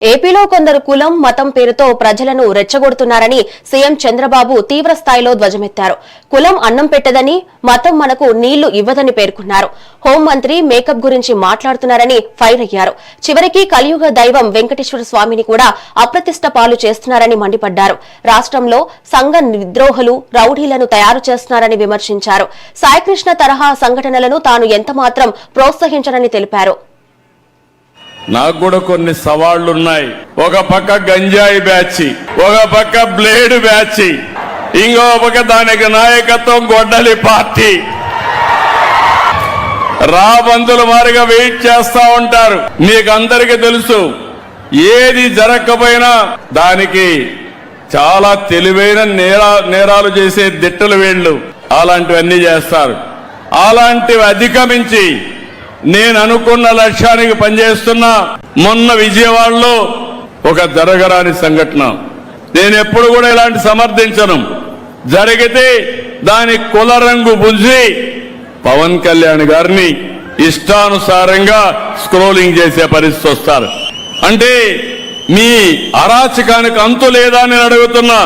ఏపీలో కొందరు కులం మతం పేరుతో ప్రజలను రెచ్చగొడుతున్నారని సీఎం చంద్రబాబు తీవ్ర స్థాయిలో ధ్వజమెత్తారు. కులం అన్నం పెట్టదని, మతం మనకు నీళ్లు ఇవ్వదని పేర్కొన్నారు. హోంమంత్రి మేకప్ గురించి మాట్లాడుతున్నారని ఫైర్ అయ్యారు. చివరికి కలియుగ దైవం వెంకటేశ్వర స్వామిని కూడా అప్రతిష్ట పాలు చేస్తున్నారని మండిపడ్డారు. రాష్ట్రంలో సంఘ విద్రోహులు, రౌడీలను తయారు చేస్తున్నారని విమర్శించారు. సాయికృష్ణ తరహా సంఘటనలను తాను ఎంతమాత్రం ప్రోత్సహించనని తెలిపారు. నాకు కూడా కొన్ని సవాళ్లున్నాయి. ఒక పక్క గంజాయి బ్యాచ్, ఒక పక్క బ్లేడ్ బ్యాచ్, ఇంకో పక్క దానికి నాయకత్వం గొడ్డలి పార్టీ. రాబందుల మారిగా వెయిట్ చేస్తా ఉంటారు. మీకు అందరికీ తెలుసు, ఏది జరగకపోయినా దానికి చాలా తెలివైన నేరాలు చేసే దిట్టలు వీళ్ళు. అలాంటివన్నీ చేస్తారు. అలాంటివి అధిగమించి నేను అనుకున్న లక్ష్యానికి పనిచేస్తున్నా. మొన్న విజయవాడలో ఒక జరగరాని సంఘటన. నేను ఎప్పుడు కూడా ఇలాంటి సమర్థించను. జరిగితే దాని కుల రంగు పుంజి పవన్ కళ్యాణ్ గారిని ఇష్టానుసారంగా స్క్రోలింగ్ చేసే పరిస్థితి వస్తారు. అంటే మీ అరాచకానికి అంతు లేదా నేను అడుగుతున్నా.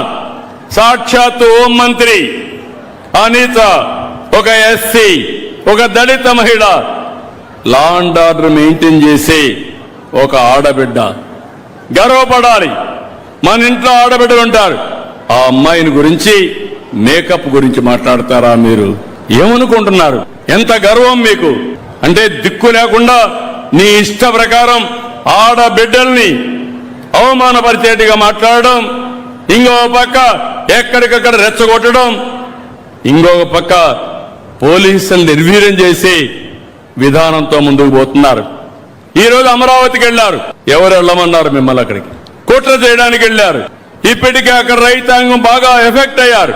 సాక్షాత్తు హోంమంత్రి అనిత, ఒక ఎస్సీ, ఒక దళిత మహిళ, లా అండ్ ఆర్డర్ మెయింటైన్ చేసే ఒక ఆడబిడ్డ. గర్వపడాలి. మన ఇంట్లో ఆడబిడ్డలు ఉంటారు. ఆ అమ్మాయిని గురించి, మేకప్ గురించి మాట్లాడతారా మీరు? ఏమనుకుంటున్నారు? ఎంత గర్వం మీకు? అంటే దిక్కు లేకుండా నీ ఇష్ట ప్రకారం ఆడబిడ్డల్ని అవమానపరిచేట్టుగా మాట్లాడడం, ఇంకో పక్క ఎక్కడికక్కడ రెచ్చగొట్టడం, ఇంకొక పక్క పోలీసులు నిర్వీర్యం చేసి విధానంతో ముందుకు పోతున్నారు. ఈ రోజు అమరావతికి వెళ్లారు. ఎవరు వెళ్ళమన్నారు మిమ్మల్ని? అక్కడికి కుట్ర చేయడానికి వెళ్లారు. ఇప్పటికే అక్కడ రైతాంగం బాగా ఎఫెక్ట్ అయ్యారు,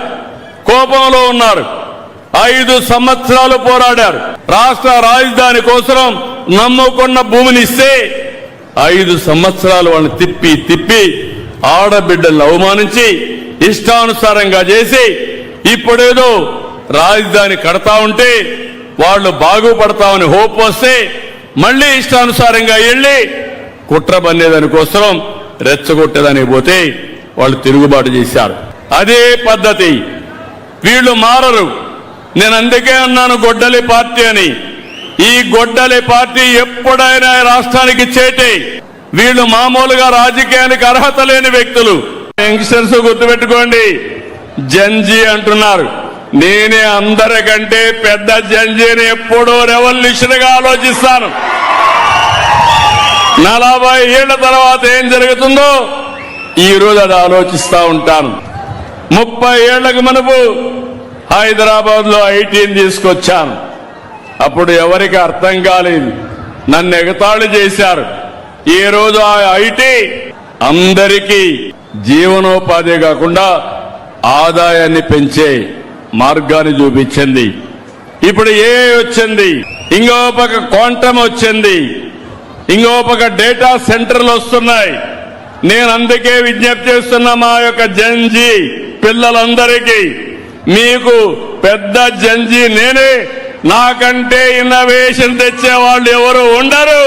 కోపంలో ఉన్నారు. 5 సంవత్సరాలు పోరాడారు. రాష్ట్ర రాజధాని కోసం నమ్ముకున్న భూమిని ఇస్తే 5 సంవత్సరాలు వాళ్ళని తిప్పి ఆడబిడ్డలను అవమానించి ఇష్టానుసారంగా చేసి ఇప్పుడేదో రాజధాని కడతా ఉంటే వాళ్ళు బాగుపడతామని హోప్ వస్తే మళ్లీ ఇష్టానుసారంగా వెళ్లి కుట్ర పన్నేదానికోసం రెచ్చగొట్టేదానికి పోతే వాళ్ళు తిరుగుబాటు చేశారు. అదే పద్ధతి. వీళ్ళు మారరు. నేను అందుకే అన్నాను గొడ్డలి పార్టీ అని. ఈ గొడ్డలి పార్టీ ఎప్పుడైనా రాష్ట్రానికి చేటే. వీళ్ళు మామూలుగా రాజకీయానికి అర్హత లేని వ్యక్తులు. యంగ్స్టర్స్ గుర్తుపెట్టుకోండి, జంజీ అంటున్నారు. నేనే అందరికంటే పెద్ద జంజీని ఎప్పుడూ రెవల్యూషన్ గా ఆలోచిస్తాను. 40 ఏళ్ల తర్వాత ఏం జరుగుతుందో ఈ రోజు అది ఆలోచిస్తా ఉంటాను. 30 ఏళ్లకు మునుపు హైదరాబాద్ లో ఐటీని తీసుకొచ్చాను. అప్పుడు ఎవరికి అర్థం కాలేదు, నన్ను ఎగతాళి చేశారు. ఈ రోజు ఆ ఐటీ అందరికీ జీవనోపాధి కాకుండా ఆదాయాన్ని పెంచే మార్గాన్ని చూపించింది. ఇప్పుడు వచ్చింది, ఇంకో పక్క క్వాంటమ్ వచ్చింది, ఇంకో పక్క డేటా సెంటర్లు వస్తున్నాయి. నేను అందుకే విజ్ఞప్తి చేస్తున్నా మా యొక్క జంజీ పిల్లలందరికీ, మీకు పెద్ద జంజీ నేనే. నాకంటే ఇన్నోవేషన్ తెచ్చే వాళ్ళు ఎవరు ఉండరు.